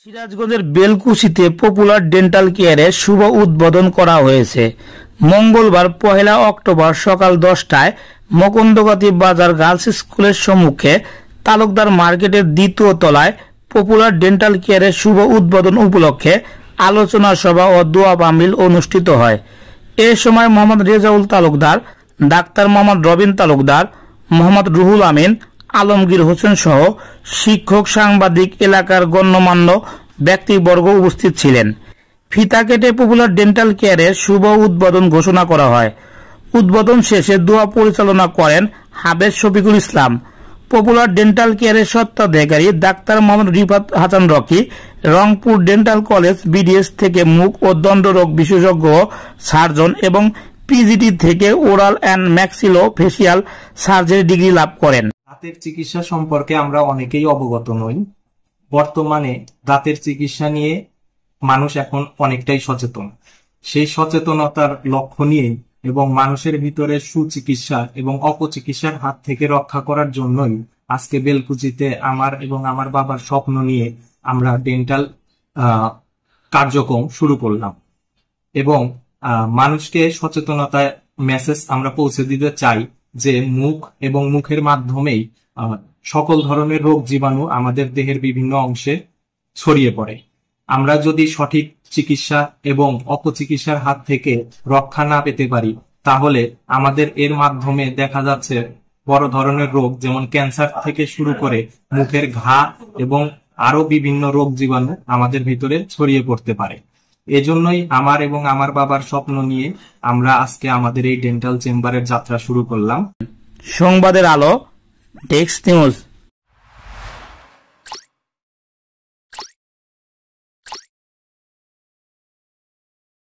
সিরাজগঞ্জের বেলকুচিতে popular dental কেয়ারের শুভ উদ্বোধন করা হয়েছে। মঙ্গলবার 1 অক্টোবর সকাল 10টায় মকন্দগাতি বাজার গার্লস স্কুলের সম্মুখে তালুকদার মার্কেটের 2য় তলায় পপুলার ডেন্টাল কেয়ারের শুভ উদ্বোধন উপলক্ষে আলোচনা সভা ও দোয়া মাহফিল অনুষ্ঠিত হয়। এ সময় মোহাম্মদ রেজাউল তালুকদার, ডাক্তার মোহাম্মদ রবিন তালুকদার, মোহাম্মদ রুহুল আমিন, আলমগীর হোসেন সহ শিক্ষক, সাংবাদিক, এলাকার গণ্যমান্য ব্যক্তিবর্গ উপস্থিত ছিলেন। ফিতা কেটে পপুলার ডেন্টাল কেয়ারের শুভ উদ্বোধন ঘোষণা করা হয়। উদ্বোধন শেষে দোয়া পরিচালনা করেন হাফেজ শফিকুল ইসলাম। পপুলার ডেন্টাল কেয়ারের স্বত্বাধিকারী doctor Mohammad Rifat Hasan Rocky Rangpur dental college BDS থেকে মুখ ও দন্তরোগ বিশেষজ্ঞ সার্জন এবং পিজিটি থেকে oral and maxillofacial surgery degree লাভ করেন। দাঁতের চিকিৎসা সম্পর্কে আমরা অনেকেই অবগত নই। বর্তমানে দাঁতের চিকিৎসা নিয়ে মানুষ এখন অনেকটাই সচেতন। সেই সচেতনতার লক্ষ্য নিয়ে এবং মানুষের ভিতরে সুচিকিৎসা এবং অপচিকিৎসার হাত থেকে রক্ষা করার জন্যই আজকে বেলকুচিতে আমার এবং আমার বাবার স্বপ্ন নিয়ে আমরা ডেন্টাল কার্যক্রম শুরু করলাম এবং মানুষকে সচেতনতার মেসেজ আমরা পৌঁছে দিতে চাই যে মুখ এবং মুখের মাধ্যমেই সকল ধরনের রোগ জীবাণু আমাদের দেহের বিভিন্ন অংশে ছড়িয়ে পড়ে। আমরা যদি সঠিক চিকিৎসা এবং অপচিকিৎসার হাত থেকে রক্ষা না পেতে পারি তাহলে আমাদের এর মাধ্যমে দেখা যাচ্ছে বড় ধরনের রোগ যেমন ক্যান্সার থেকে শুরু করে মুখের ঘা এবং আরো বিভিন্ন রোগ জীবাণু আমাদের ভিতরে ছড়িয়ে পড়তে পারে। এজন্যই আমার এবং আমার বাবার স্বপ্ন নিয়ে আমরা আজকে আমাদের এই ডেন্টাল চেম্বারের যাত্রা শুরু করলাম। সংবাদের আলো, ডেস্ক নিউজ।